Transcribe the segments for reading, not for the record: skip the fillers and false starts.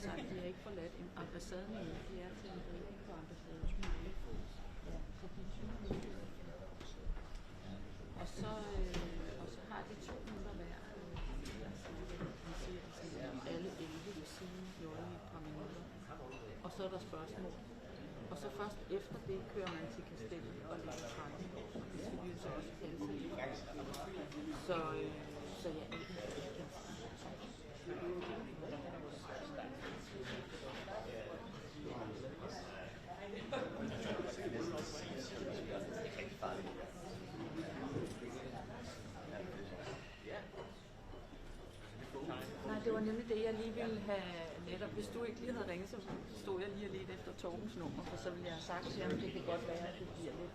sig, at de har ikke forladt ambassaden, men de er til en del på ambassaden. Ja, så de 20 minutter. Og så har de 2 minutter hver. Alle 11 vil sige noget i et par minutter. Og så er der spørgsmål. Og så først efter det kører man til kastellet og lægger trækken. Det skal vi jo så også cancel. Så ja, nej, det var nemlig det, jeg lige ville have netop. Hvis du ikke lige havde ringet, så stod jeg lige og ledte efter Torgens nummer, for så ville jeg have sagt til ham, det kan godt være, at det bliver lidt.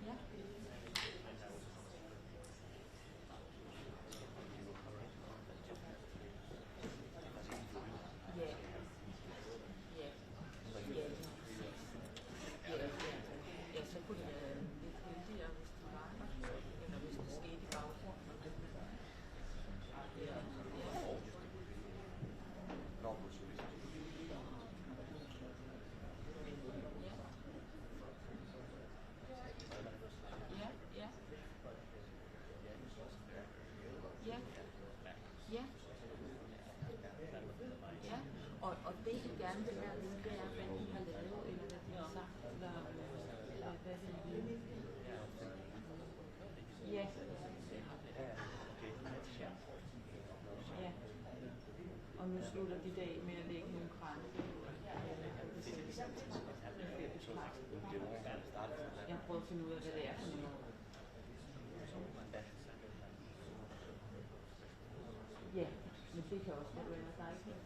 Ja. Ja, så kunne det være lidt heldigere, hvis de var der, eller hvis det skete i baggrunden. Ja. Og det I gerne vil være, det er, hvad de har lavet, eller hvad de har sagt, eller hvad de vil. Ja. Ja. Og nu slutter de dag med at lægge nogle krænke. Jeg prøver at finde ud af, hvad det er for noget. Ja, men det kan også være, at der er ikke noget.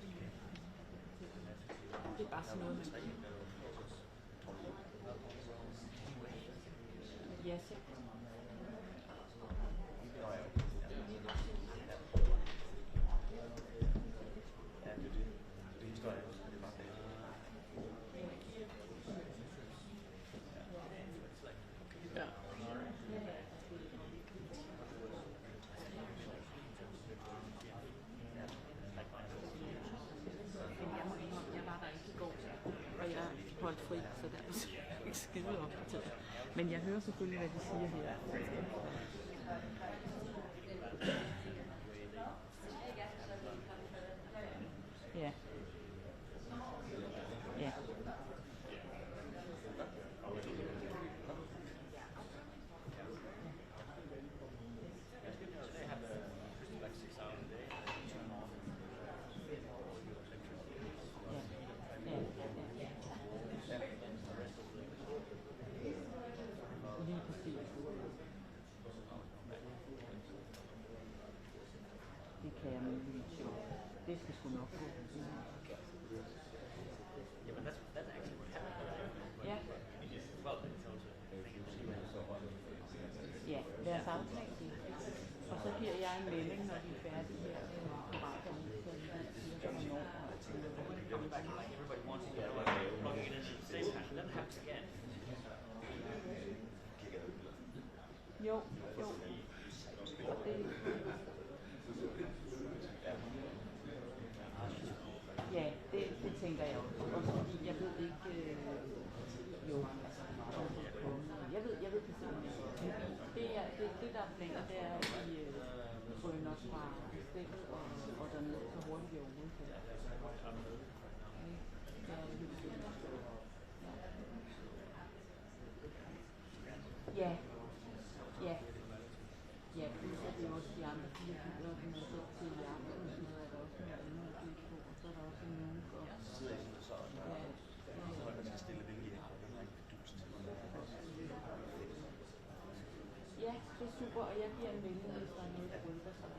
Det er bare sådan noget, man ja, så. Ja, det er det. Det er historie. Det er bare det. Ja. Jeg var der ikke i går, og jeg holdt fri, så der er ikke skide op til det. Men jeg hører selvfølgelig, hvad de siger her. Ja. Ja. Lige præcis. Det kan jeg muligvis jo. Det skal sgu nok gå. Jamen, that's actually what happened. Ja. Ja, lad os aftale det. Og så giver jeg en melding, når de er færdige her på radioen, så vi siger, hvornår. Everybody wants to get plugging it in at the same time. That happens again. Jo. Og det... Ja, det tænker jeg også. Også fordi jeg ved ikke... Jo, altså... Jeg ved personligt. Det der er planer, det er, at vi rykker os fra stedet og dernede så hurtigt vi overhovedet kan. Ja, plus at det er også de andre 4 biler, som er så til jagt og sådan noget, er der også noget andet at bygge på, og så er der også en nogen for... Man skal stille hvilke her. Ja, det er super, og jeg giver en melding, hvis der er noget, der rykker sig.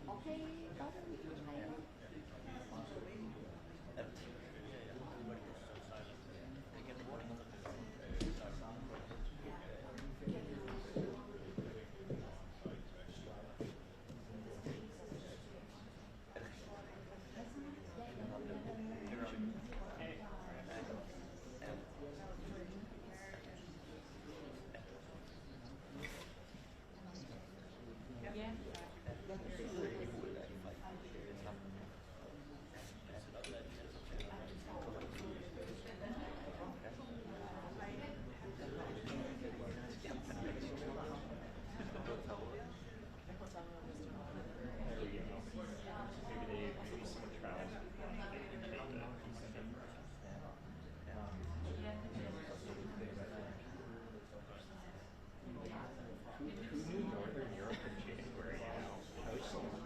Okay, godt. Who knew Northern Europe in January? How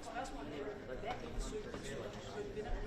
Spørgsmålet er, hvad er det forsøg, der betyder,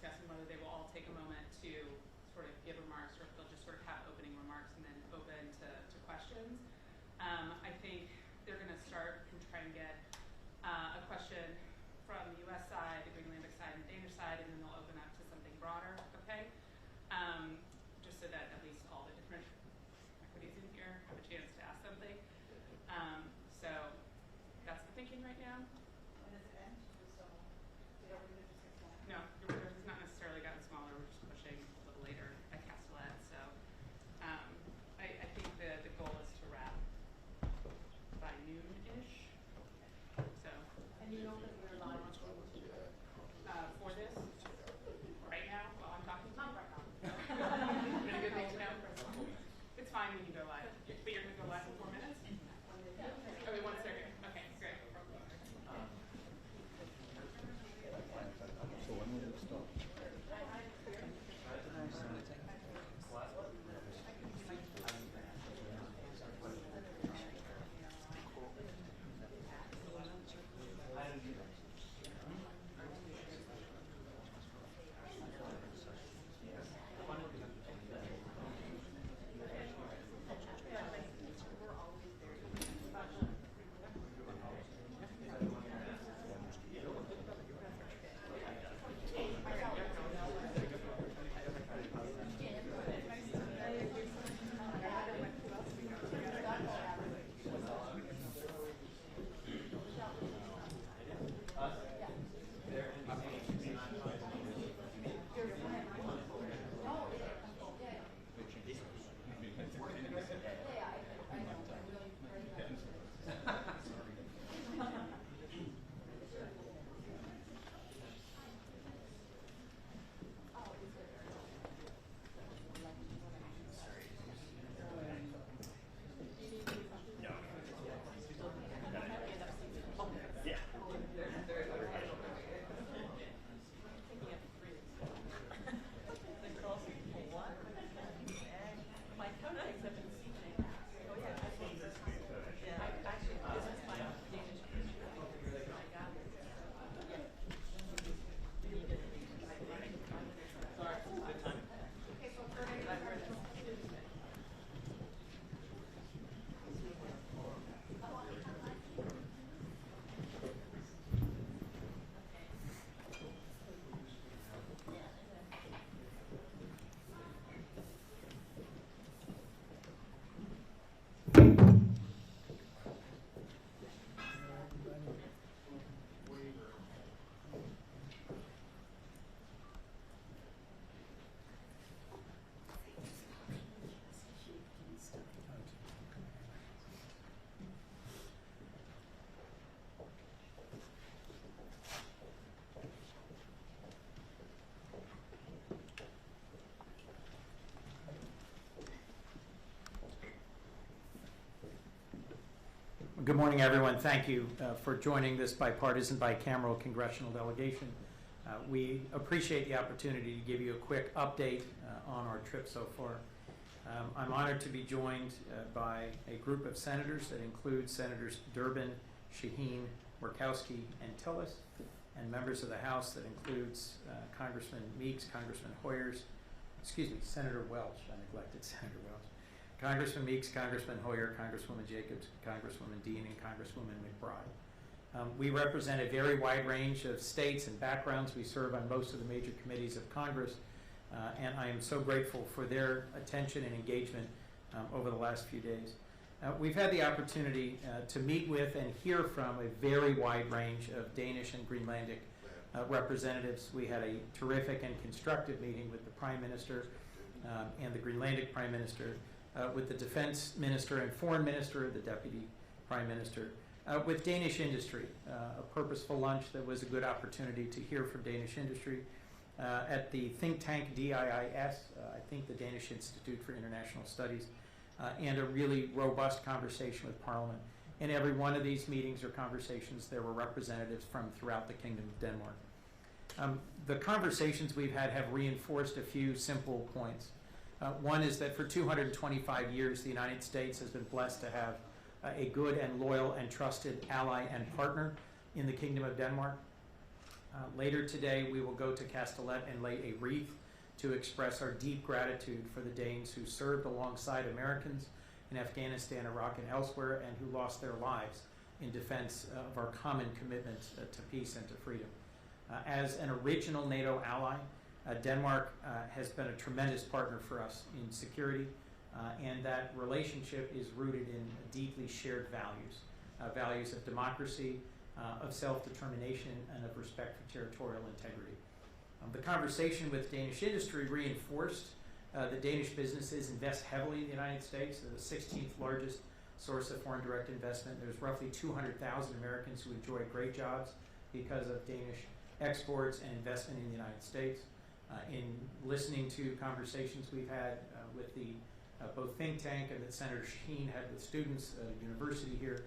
discussing whether they will all take a moment to sort of give remarks, or if they'll just sort of have opening remarks and then open to questions. I think they're going to start and try and get a question from the U.S. side, the Greenlandic side, and the Danish side, and then they'll open up to something broader, okay? Just so that at least all the different equities in here have a chance to ask something. So that's the thinking right now. When does it end? No, your reserve has not necessarily gotten smaller. We're just pushing a little later at Castellet. So I think the goal is to wrap by noon-ish. So. And you know that we're live on For this, right now, while I'm talking to you? Not right now. Really good thing to know. It's fine when you go live. But you're going to go live in 4 minutes? Okay, 1 second. Okay, great. So when will it start? Good morning, everyone. Thank you for joining this bipartisan, bicameral congressional delegation. We appreciate the opportunity to give you a quick update on our trip so far. I'm honored to be joined by a group of senators that includes Senators Durbin, Shaheen, Murkowski, and Tillis, and members of the House that includes Congressman Meeks, Congressman Senator Welch. I neglected Senator Welch. Congressman Meeks, Congressman Hoyer, Congresswoman Jacobs, Congresswoman Dean, and Congresswoman McBride. We represent a very wide range of states and backgrounds. We serve on most of the major committees of Congress, and I am so grateful for their attention and engagement over the last few days. We've had the opportunity to meet with and hear from a very wide range of Danish and Greenlandic representatives. We had a terrific and constructive meeting with the Prime Minister and the Greenlandic Prime Minister, with the Defense Minister and Foreign Minister, the Deputy Prime Minister, with Danish industry, a purposeful lunch that was a good opportunity to hear from Danish industry, at the think tank DIIS, I think the Danish Institute for International Studies, and a really robust conversation with Parliament. In every one of these meetings or conversations, there were representatives from throughout the Kingdom of Denmark. The conversations we've had have reinforced a few simple points. One is that for 225 years, the United States has been blessed to have a good and loyal and trusted ally and partner in the Kingdom of Denmark. Later today, we will go to Castellet and lay a wreath to express our deep gratitude for the Danes who served alongside Americans in Afghanistan, Iraq, and elsewhere, and who lost their lives in defense of our common commitment to peace and to freedom. As an original NATO ally, Denmark has been a tremendous partner for us in security, and that relationship is rooted in deeply shared values, values of democracy, of self-determination, and of respect for territorial integrity. The conversation with Danish industry reinforced that Danish businesses invest heavily in the United States. They're the 16th largest source of foreign direct investment. There's roughly 200,000 Americans who enjoy great jobs because of Danish exports and investment in the United States. In listening to conversations we've had with the both think tank and that Senator Shaheen had with students at a university here,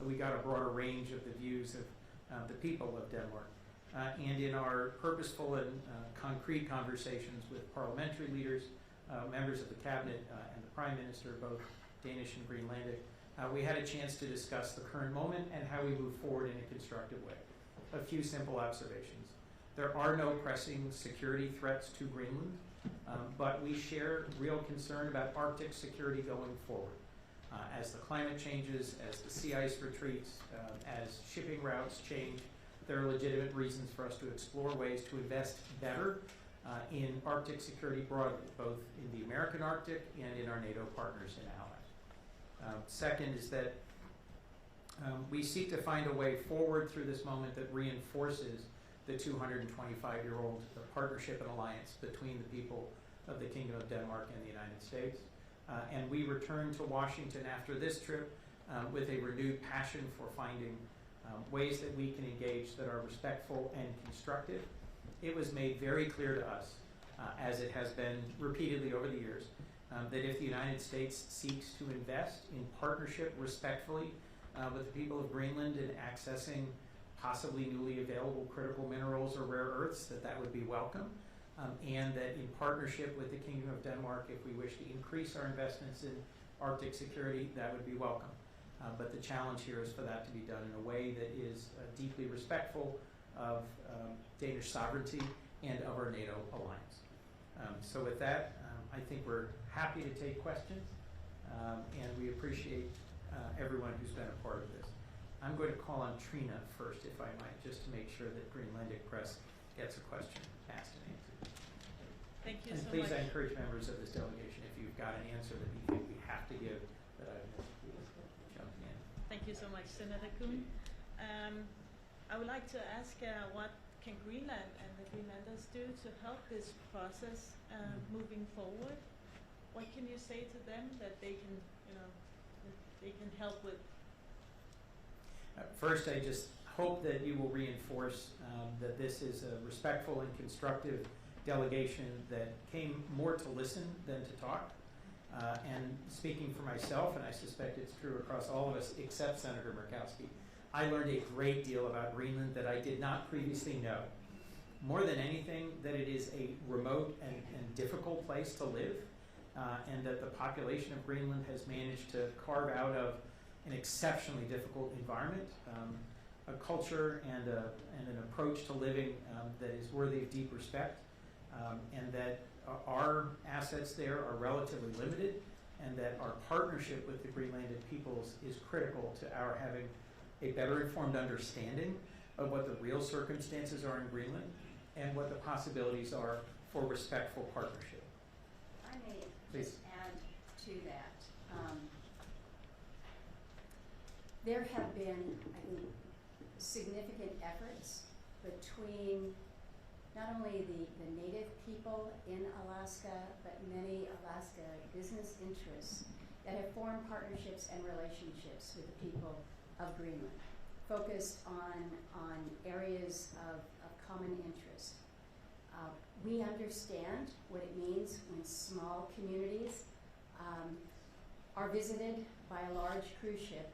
we got a broader range of the views of the people of Denmark. And in our purposeful and concrete conversations with parliamentary leaders, members of the cabinet, and the Prime Minister, both Danish and Greenlandic, we had a chance to discuss the current moment and how we move forward in a constructive way. A few simple observations. There are no pressing security threats to Greenland, but we share real concern about Arctic security going forward. As the climate changes, as the sea ice retreats, as shipping routes change, there are legitimate reasons for us to explore ways to invest better in Arctic security broadly, both in the American Arctic and in our NATO partners and allies. Second is that we seek to find a way forward through this moment that reinforces the 225-year-old partnership and alliance between the people of the Kingdom of Denmark and the United States. And we return to Washington after this trip with a renewed passion for finding ways that we can engage that are respectful and constructive. It was made very clear to us, as it has been repeatedly over the years, that if the United States seeks to invest in partnership respectfully with the people of Greenland in accessing possibly newly available critical minerals or rare earths, that would be welcome. And that in partnership with the Kingdom of Denmark, if we wish to increase our investments in Arctic security, that would be welcome. But the challenge here is for that to be done in a way that is deeply respectful of Danish sovereignty and of our NATO alliance. So with that, I think we're happy to take questions, and we appreciate everyone who's been a part of this. I'm going to call on Trina first, if I might, just to make sure that Greenlandic Press gets a question asked and answered. Thank you And so please, much. I encourage members of this delegation, if you've got an answer that you think we have to give, that I please jump in. Thank you so much, Senator Kuhn. I would like to ask what can Greenland and the Greenlanders do to help this process moving forward? What can you say to them that they can, that they can help with? First, I just hope that you will reinforce that this is a respectful and constructive delegation that came more to listen than to talk. And speaking for myself, and I suspect it's true across all of us except Senator Murkowski, I learned a great deal about Greenland that I did not previously know. More than anything, that it is a remote and difficult place to live, and that the population of Greenland has managed to carve out of an exceptionally difficult environment, a culture and an approach to living that is worthy of deep respect, and that our assets there are relatively limited, and that our partnership with the Greenlandic peoples is critical to our having a better informed understanding of what the real circumstances are in Greenland and what the possibilities are for respectful partnership. I may Please. just add to that. There have been, I think, significant efforts between not only the native people in Alaska, but many Alaska business interests that have formed partnerships and relationships with the people of Greenland, focused on areas of common interest. We understand what it means when small communities are visited by a large cruise ship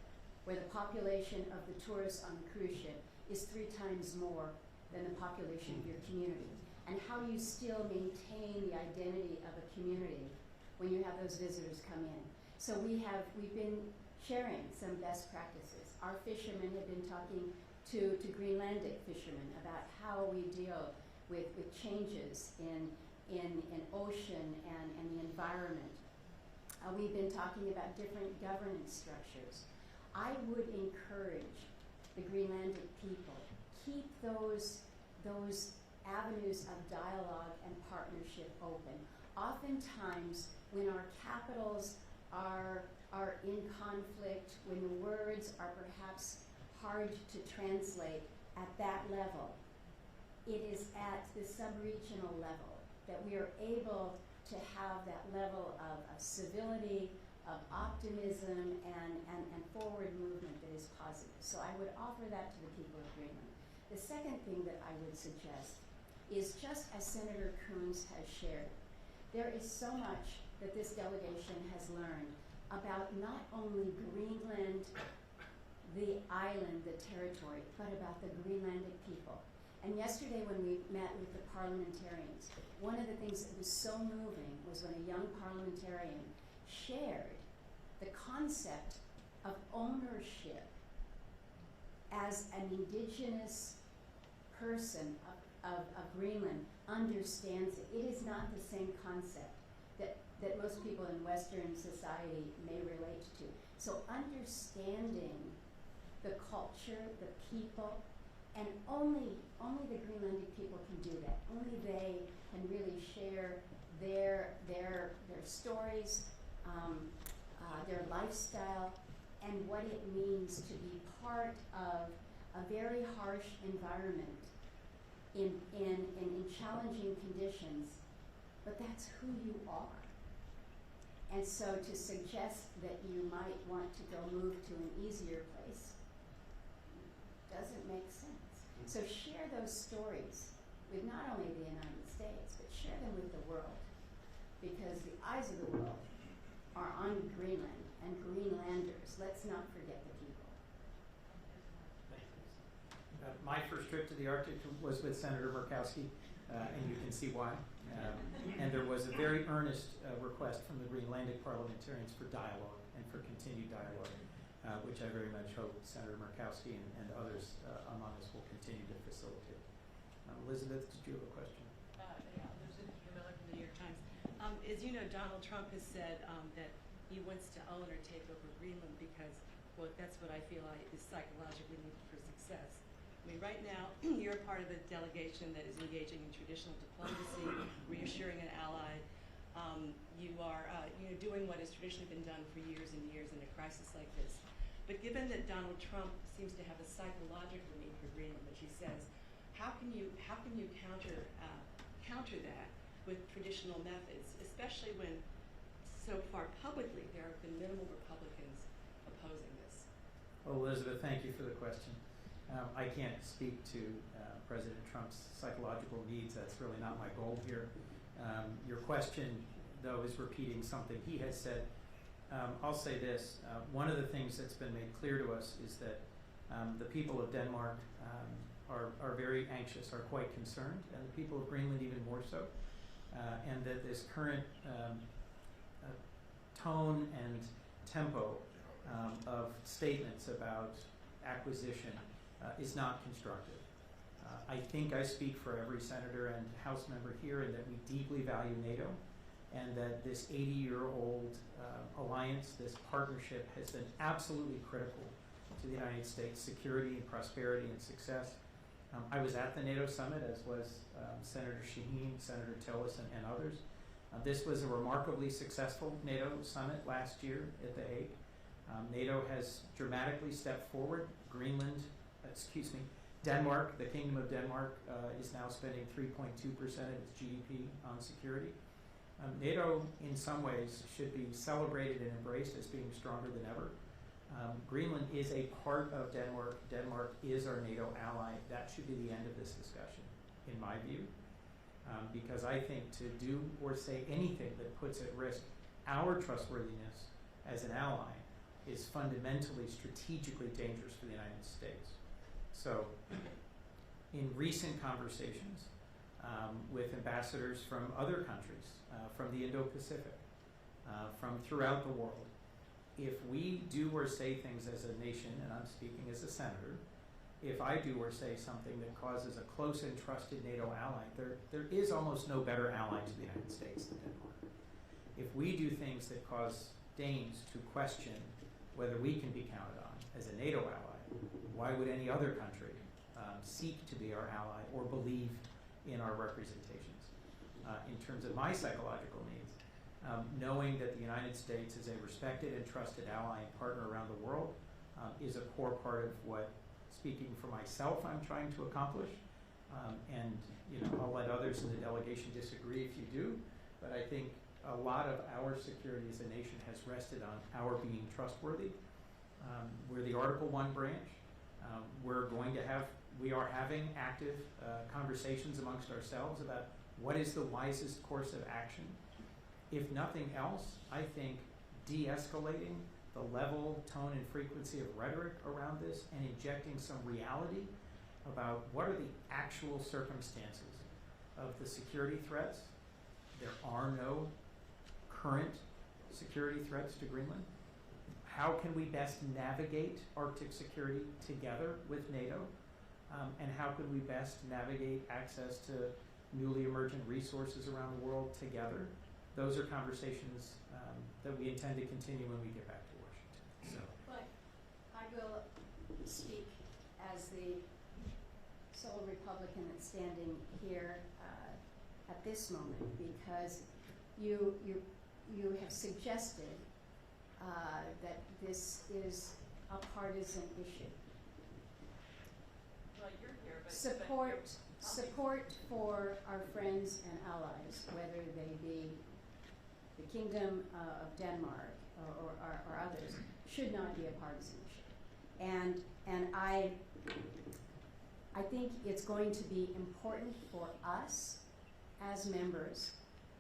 where the population of the tourists on the cruise ship is 3 times more than the population of your community, and how you still maintain the identity of a community when you have those visitors come in. So we've been sharing some best practices. Our fishermen have been talking to Greenlandic fishermen about how we deal with changes in ocean and the environment. We've been talking about different governance structures. I would encourage the Greenlandic people, keep those avenues of dialogue and partnership open. Oftentimes, when our capitals are in conflict, when the words are perhaps hard to translate at that level, it is at the sub-regional level that we are able to have that level of civility, of optimism, and forward movement that is positive. So I would offer that to the people of Greenland. The second thing that I would suggest is, just as Senator Coons has shared, there is so much that this delegation has learned about not only Greenland, the island, the territory, but about the Greenlandic people. And yesterday when we met with the parliamentarians, one of the things that was so moving was when a young parliamentarian shared the concept of ownership as an indigenous person of Greenland understands it. It is not the same concept that most people in Western society may relate to. So understanding the culture, the people, and only the Greenlandic people can do that. Only they can really share their stories, their lifestyle, and what it means to be part of a very harsh environment in challenging conditions, but that's who you are. And so to suggest that you might want to go move to an easier place doesn't make sense. So share those stories with not only the United States, but share them with the world, because the eyes of the world are on Greenland and Greenlanders. Let's not forget the people. My first trip to the Arctic was with Senator Murkowski, and you can see why. And there was a very earnest request from the Greenlandic parliamentarians for dialogue and for continued dialogue, which I very much hope Senator Murkowski and others among us will continue to facilitate. Elizabeth, did you have a question? Yeah, Elizabeth Miller from the New York Times. As you know, Donald Trump has said that he wants to own or take over Greenland because, well, that's what I feel is psychologically needed for success. I mean, right now, you're a part of a delegation that is engaging in traditional diplomacy, reassuring an ally. You are doing what has traditionally been done for years and years in a crisis like this. But given that Donald Trump seems to have a psychological need for Greenland, which he says, how can you counter that with traditional methods, especially when so far publicly there have been minimal Republicans opposing this? Well, Elizabeth, thank you for the question. I can't speak to President Trump's psychological needs. That's really not my goal here. Your question, though, is repeating something he has said. I'll say this. One of the things that's been made clear to us is that the people of Denmark are very anxious, are quite concerned, and the people of Greenland even more so. And that this current tone and tempo of statements about acquisition is not constructive. I think I speak for every senator and House member here in that we deeply value NATO, and that this 80-year-old alliance, this partnership, has been absolutely critical to the United States' security and prosperity and success. I was at the NATO summit, as was Senator Shaheen, Senator Tillerson, and others. This was a remarkably successful NATO summit last year at The Hague. NATO has dramatically stepped forward. Denmark, the Kingdom of Denmark, is now spending 3.2% of its GDP on security. NATO, in some ways, should be celebrated and embraced as being stronger than ever. Greenland is a part of Denmark. Denmark is our NATO ally. That should be the end of this discussion, in my view, because I think to do or say anything that puts at risk our trustworthiness as an ally is fundamentally strategically dangerous for the United States. So, in recent conversations with ambassadors from other countries, from the Indo-Pacific, from throughout the world, if we do or say things as a nation, and I'm speaking as a senator, if I do or say something that causes a close and trusted NATO ally, there is almost no better ally to the United States than Denmark. If we do things that cause Danes to question whether we can be counted on as a NATO ally, why would any other country seek to be our ally or believe in our representations? In terms of my psychological needs, knowing that the United States is a respected and trusted ally and partner around the world is a core part of what, speaking for myself, I'm trying to accomplish. And I'll let others in the delegation disagree if you do, but I think a lot of our security as a nation has rested on our being trustworthy. We're the Article 1 branch. We are having active conversations amongst ourselves about what is the wisest course of action. If nothing else, I think de-escalating the level, tone, and frequency of rhetoric around this and injecting some reality about what are the actual circumstances of the security threats. There are no current security threats to Greenland. How can we best navigate Arctic security together with NATO? And how can we best navigate access to newly emergent resources around the world together? Those are conversations that we intend to continue when we get back to Washington. So. But I will speak as the sole Republican that's standing here at this moment, because you have suggested that this is a partisan issue. Well, you're here, but Support for our friends and allies, whether they be the Kingdom of Denmark or others, should not be a partisan issue. And I think it's going to be important for us as members,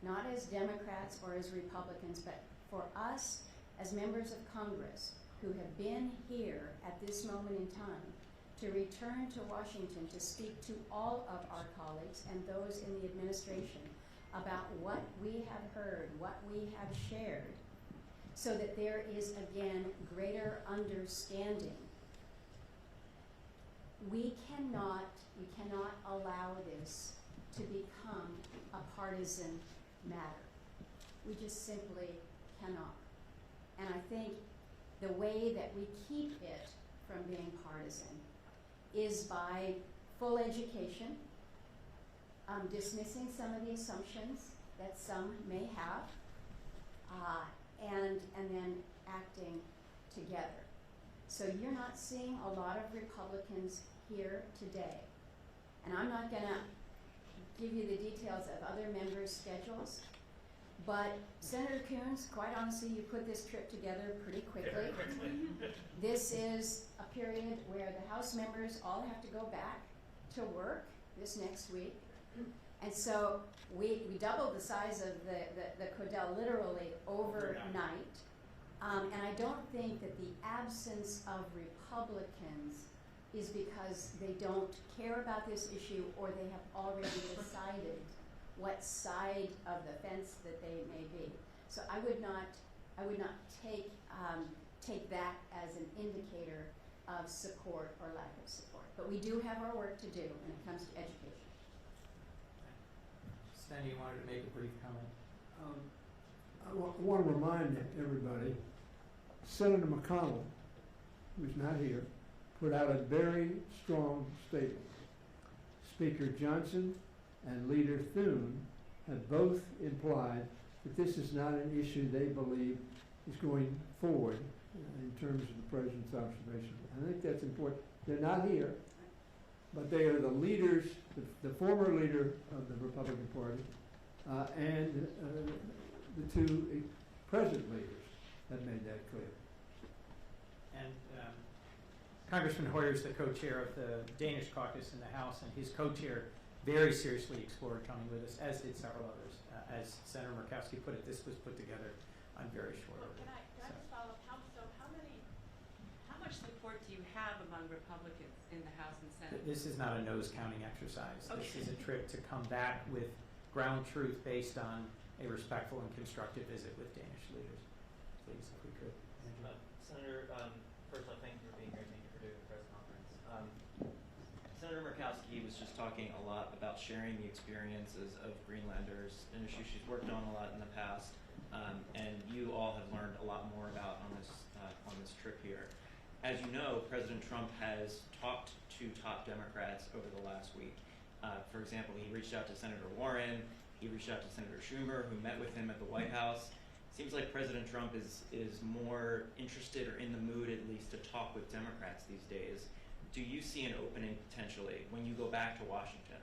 not as Democrats or as Republicans, but for us as members of Congress who have been here at this moment in time, to return to Washington to speak to all of our colleagues and those in the administration about what we have heard, what we have shared, so that there is again greater understanding. We cannot allow this to become a partisan matter. We just simply cannot. And I think the way that we keep it from being partisan is by full education, dismissing some of the assumptions that some may have, and then acting together. So you're not seeing a lot of Republicans here today. And I'm not going to give you the details of other members' schedules, but Senator Coons, quite honestly, you put this trip together pretty quickly. This is a period where the House members all have to go back to work this next week. And so we doubled the size of the Codel literally overnight. And I don't think that the absence of Republicans is because they don't care about this issue or they have already decided what side of the fence that they may be. So I would not take that as an indicator of support or lack of support. But we do have our work to do when it comes to education. Stanley, you wanted to make a brief comment? I want to remind everybody, Senator McConnell, who's not here, put out a very strong statement. Speaker Johnson and Leader Thune have both implied that this is not an issue they believe is going forward in terms of the President's observation. I think that's important. They're not here, but they are the leaders, the former leader of the Republican Party and the two present leaders have made that clear. And Congressman Hoyer is the co-chair of the Danish caucus in the House, and his co-chair very seriously explored coming with us, as did several others. As Senator Murkowski put it, this was put together on very short order. Can I just follow up? How much support do you have among Republicans in the House and Senate? This is not a nose counting exercise. Okay. This is a trip to come back with ground truth based on a respectful and constructive visit with Danish leaders. Please, if we could. Senator, first off, thank you for being here. Thank you for doing the press conference. Senator Murkowski was just talking a lot about sharing the experiences of Greenlanders, an issue she's worked on a lot in the past, and you all have learned a lot more about on this trip here. As you know, President Trump has talked to top Democrats over the last week. For example, he reached out to Senator Warren, he reached out to Senator Schumer, who met with him at the White House. Seems like President Trump is more interested, or in the mood at least, to talk with Democrats these days. Do you see an opening potentially when you go back to Washington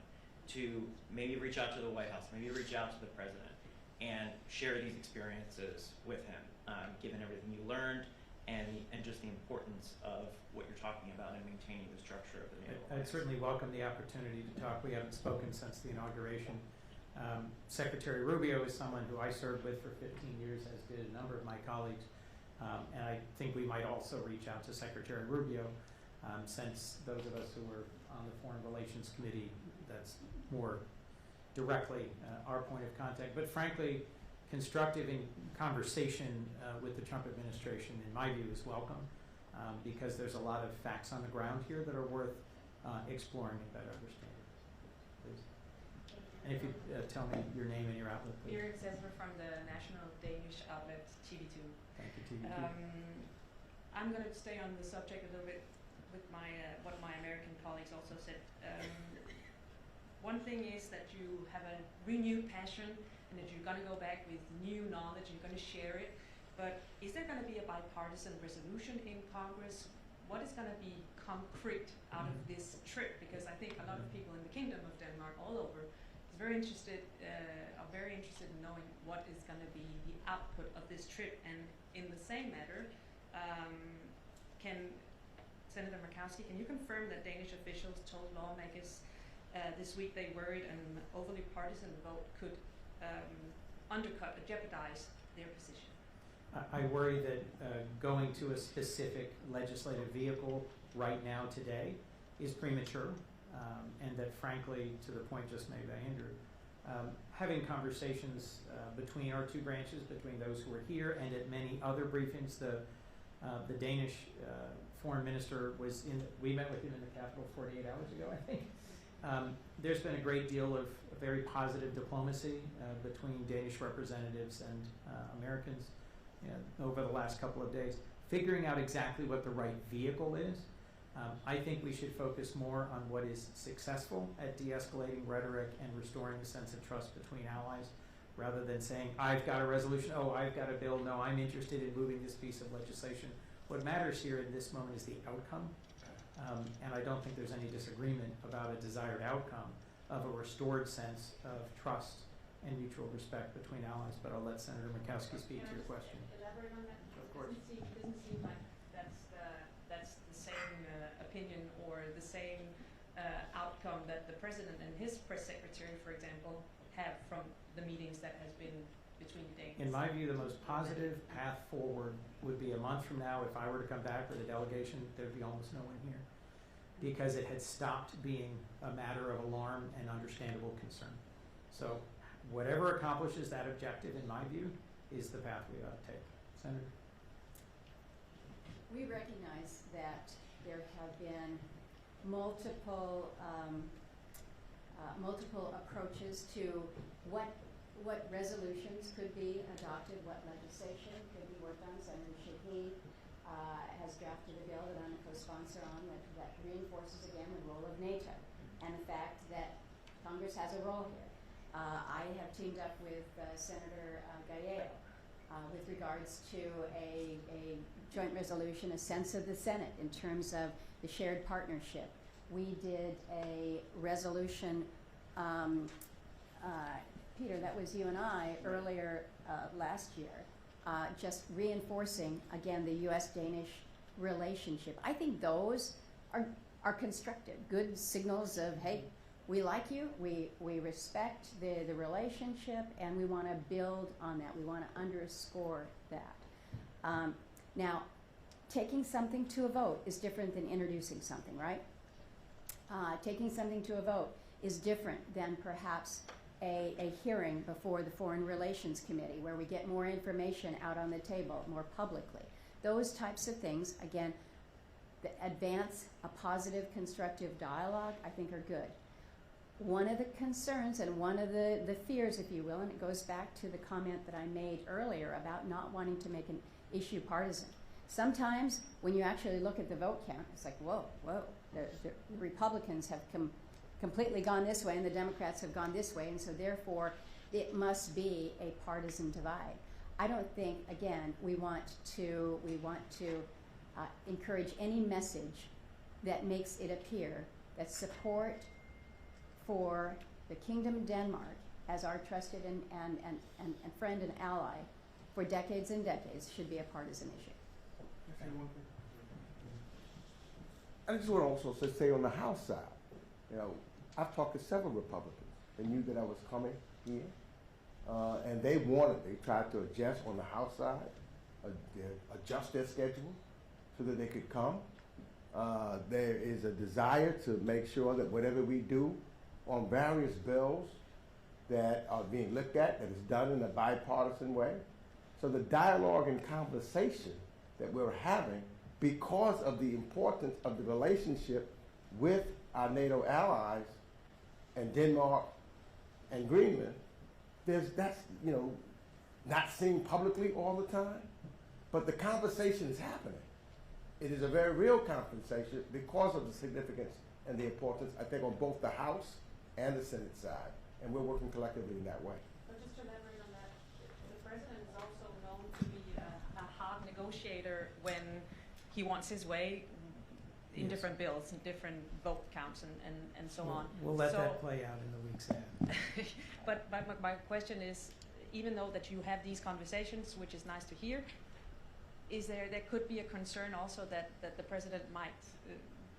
to maybe reach out to the White House, maybe reach out to the president and share these experiences with him, given everything you learned and just the importance of what you're talking about in maintaining the structure of the NATO I'd certainly welcome the opportunity to talk. We haven't spoken since the inauguration. Secretary Rubio is someone who I served with for 15 years, as did a number of my colleagues. And I think we might also reach out to Secretary Rubio, since those of us who were on the Foreign Relations Committee, that's more directly our point of contact. But frankly, constructive in conversation with the Trump administration, in my view, is welcome, because there's a lot of facts on the ground here that are worth exploring and better understanding. Please. And if you tell me your name and your outlet, please. Berit Zesmer from the national Danish outlet TV2. Thank you, TV2. I'm going to stay on the subject a little bit with my what my American colleagues also said. One thing is that you have a renewed passion and that you're going to go back with new knowledge, you're going to share it. But is there going to be a bipartisan resolution in Congress? What is going to be concrete out of this trip? Because I think a lot of people in the Kingdom of Denmark, all over, are very interested in knowing what is going to be the output of this trip. And in the same matter, can Senator Murkowski, can you confirm that Danish officials told lawmakers this week they worried an overly partisan vote could undercut or jeopardize their position? I worry that going to a specific legislative vehicle right now today is premature, and that frankly, to the point just made by Andrew, having conversations between our two branches, between those who are here and at many other briefings, the Danish foreign minister was we met with him in the Capitol 48 hours ago, I think. There's been a great deal of very positive diplomacy between Danish representatives and Americans over the last couple of days. Figuring out exactly what the right vehicle is, I think we should focus more on what is successful at de-escalating rhetoric and restoring a sense of trust between allies, rather than saying, I've got a resolution, oh, I've got a bill, no, I'm interested in moving this piece of legislation. What matters here in this moment is the outcome. And I don't think there's any disagreement about a desired outcome of a restored sense of trust and mutual respect between allies. But I'll let Senator Murkowski speak to your question. Elaborate on that? Of course. It doesn't seem like that's the same opinion or the same outcome that the president and his press secretary, for example, have from the meetings that has been between Danes. In my view, the most positive path forward would be a month from now. If I were to come back with a delegation, there'd be almost no one here, because it had stopped being a matter of alarm and understandable concern. So whatever accomplishes that objective, in my view, is the path we ought to take. Senator? We recognize that there have been multiple approaches to what resolutions could be adopted, what legislation could be worked on. Senator Shaheen has drafted a bill that I'm a co-sponsor on that reinforces again the role of NATO and the fact that Congress has a role here. I have teamed up with Senator Gallego with regards to a joint resolution, a sense of the Senate in terms of the shared partnership. We did a resolution, Peter, that was you and I earlier last year, just reinforcing, again, the U.S.-Danish relationship. I think those are constructive, good signals of, hey, we like you, we respect the relationship, and we want to build on that. We want to underscore that. Now, taking something to a vote is different than introducing something, right? Taking something to a vote is different than perhaps a hearing before the Foreign Relations Committee where we get more information out on the table more publicly. Those types of things, again, that advance a positive, constructive dialogue, I think are good. One of the concerns and one of the fears, if you will, and it goes back to the comment that I made earlier about not wanting to make an issue partisan. Sometimes when you actually look at the vote count, it's like, whoa, the Republicans have completely gone this way and the Democrats have gone this way, and so therefore it must be a partisan divide. I don't think, again, we want to encourage any message that makes it appear that support for the Kingdom of Denmark as our trusted and friend and ally for decades and decades should be a partisan issue. I just want to also say on the House side, you know, I've talked to several Republicans. They knew that I was coming here, and they tried to adjust on the House side, adjust their schedule so that they could come. There is a desire to make sure that whatever we do on various bills that are being looked at, that is done in a bipartisan way. So the dialogue and conversation that we're having, because of the importance of the relationship with our NATO allies and Denmark and Greenland, that's not seen publicly all the time, but the conversation is happening. It is a very real conversation because of the significance and the importance, I think, on both the House and the Senate side, and we're working collectively in that way. But just to elaborate on that, the president is also known to be a hard negotiator when he wants his way in Yes. different bills and different vote counts and so on. We'll let So- that play out in the weeks ahead. But my question is, even though that you have these conversations, which is nice to hear, is there could be a concern also that the president might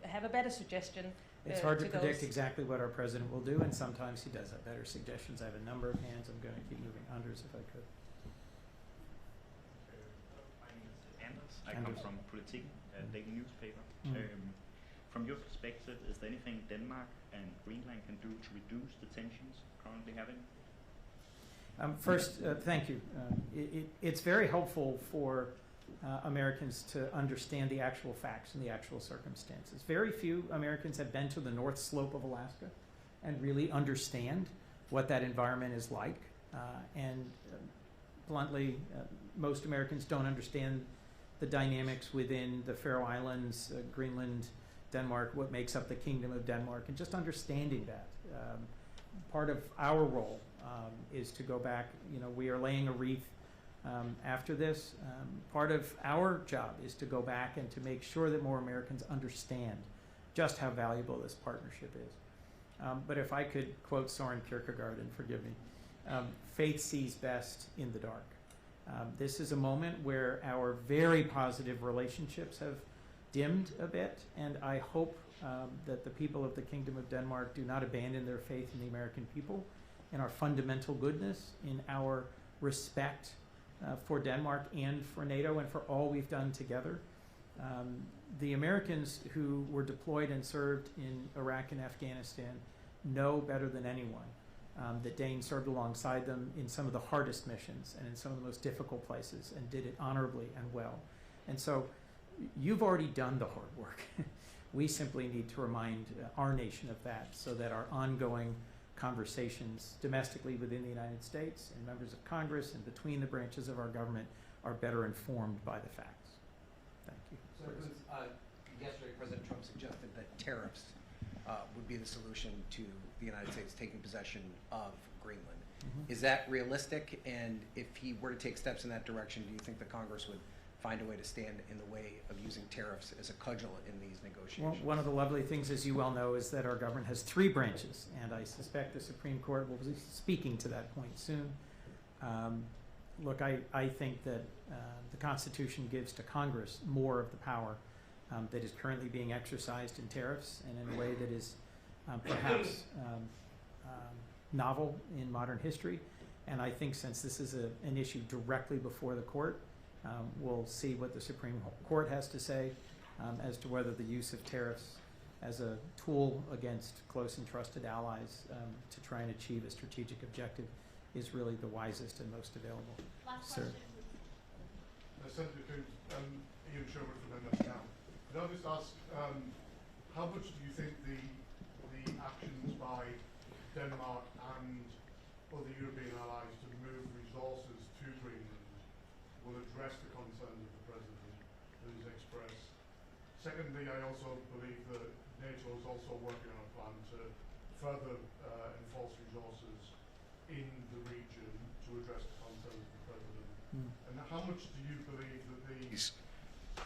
have a better suggestion? It's hard to predict those. exactly what our president will do, and sometimes he does have better suggestions. I have a number of hands. I'm going to keep moving. Anders, if I could. My name is Anders. I come Anders. from Politiken, a daily newspaper. Mm. From your perspective, is there anything Denmark and Greenland can do to reduce the tensions currently having? First, thank you. It's very helpful for Americans to understand the actual facts and the actual circumstances. Very few Americans have been to the North Slope of Alaska and really understand what that environment is like. Bluntly, most Americans don't understand the dynamics within the Faroe Islands, Greenland, Denmark, what makes up the Kingdom of Denmark, and just understanding that. Part of our role is to go back. We are laying a wreath after this. Part of our job is to go back and to make sure that more Americans understand just how valuable this partnership is. But if I could quote Soren Kierkegaard, and forgive me, faith sees best in the dark. This is a moment where our very positive relationships have dimmed a bit, and I hope that the people of the Kingdom of Denmark do not abandon their faith in the American people, in our fundamental goodness, in our respect for Denmark and for NATO and for all we've done together. The Americans who were deployed and served in Iraq and Afghanistan know better than anyone that Danes served alongside them in some of the hardest missions and in some of the most difficult places and did it honorably and well. And so you've already done the hard work. We simply need to remind our nation of that so that our ongoing conversations domestically within the United States and members of Congress and between the branches of our government are better informed by the facts. Thank you. So yesterday President Trump suggested that tariffs would be the solution to the United States taking possession of Greenland. Mm-hmm. Is that realistic? And if he were to take steps in that direction, do you think the Congress would find a way to stand in the way of using tariffs as a cudgel in these negotiations? Well, one of the lovely things, as you well know, is that our government has 3 branches, and I suspect the Supreme Court will be speaking to that point soon. Look, I think that the Constitution gives to Congress more of the power that is currently being exercised in tariffs, and in a way that is perhaps novel in modern history. And I think since this is an issue directly before the court, we'll see what the Supreme Court has to say as to whether the use of tariffs as a tool against close and trusted allies to try and achieve a strategic objective is really the wisest and most available. Last Sir. question. Senator Coons, Ian Sherwood from the National. Could I just ask, how much do you think the actions by Denmark and other European allies to move resources to Greenland will address the concerns of the President that is expressed? Secondly, I also believe that NATO is also working on a plan to further enforce resources in the region to address the concerns of the President. And how much do you believe that these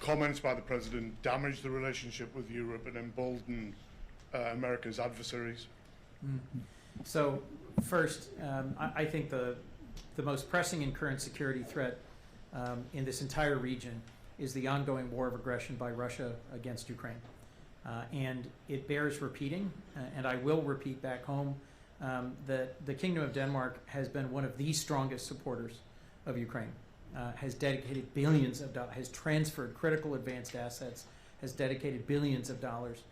comments by the President damage the relationship with Europe and embolden America's adversaries? So first, I think the most pressing and current security threat in this entire region is the ongoing war of aggression by Russia against Ukraine. And it bears repeating, and I will repeat back home, that the Kingdom of Denmark has been one of the strongest supporters of Ukraine, has dedicated billions of dollars, has transferred critical advanced assets, has dedicated billions of dollars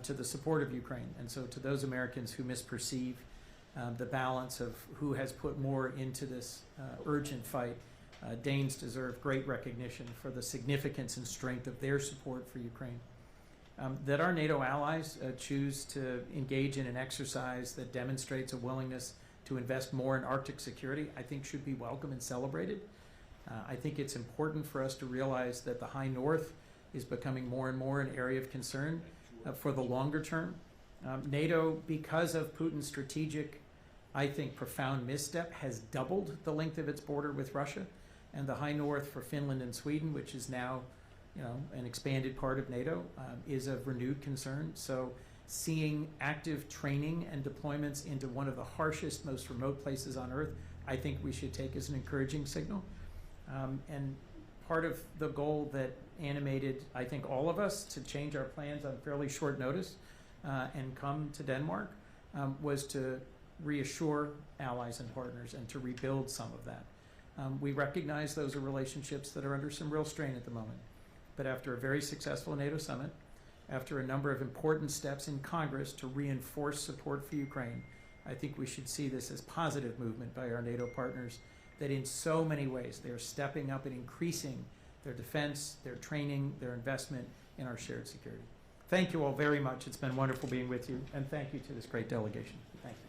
to the support of Ukraine. And so to those Americans who misperceive the balance of who has put more into this urgent fight, Danes deserve great recognition for the significance and strength of their support for Ukraine. That our NATO allies choose to engage in an exercise that demonstrates a willingness to invest more in Arctic security, I think should be welcome and celebrated. I think it's important for us to realize that the High North is becoming more and more an area of concern for the longer term. NATO, because of Putin's strategic, I think, profound misstep, has doubled the length of its border with Russia, and the High North for Finland and Sweden, which is now an expanded part of NATO, is of renewed concern. So seeing active training and deployments into one of the harshest, most remote places on Earth, I think we should take as an encouraging signal. And part of the goal that animated, I think, all of us to change our plans on fairly short notice and come to Denmark was to reassure allies and partners and to rebuild some of that. We recognize those are relationships that are under some real strain at the moment. But after a very successful NATO summit, after a number of important steps in Congress to reinforce support for Ukraine, I think we should see this as positive movement by our NATO partners, that in so many ways they are stepping up and increasing their defense, their training, their investment in our shared security. Thank you all very much. It's been wonderful being with you, and thank you to this great delegation. Thank you.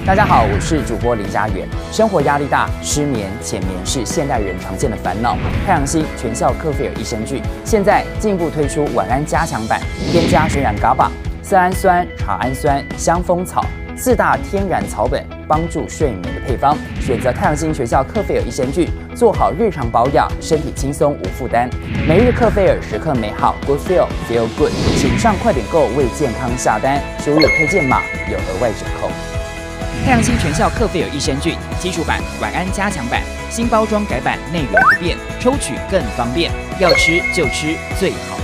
大家好，我是主播林家远。生活压力大，失眠、浅眠是现代人常见的烦恼。太阳星全效克菲尔益生菌现在进一步推出晚安加强版，添加水染伽马、色氨酸、茶氨酸、香蜂草4大天然草本，帮助睡眠的配方。选择太阳星全效克菲尔益生菌，做好日常保养，身体轻松无负担。每日克菲尔，时刻美好 ，Good Feel Good。请上快点购为健康下单，输入推荐码有额外折扣。太阳星全效克菲尔益生菌基础版、晚安加强版，新包装改版，内容不变，抽取更方便，要吃就吃最好。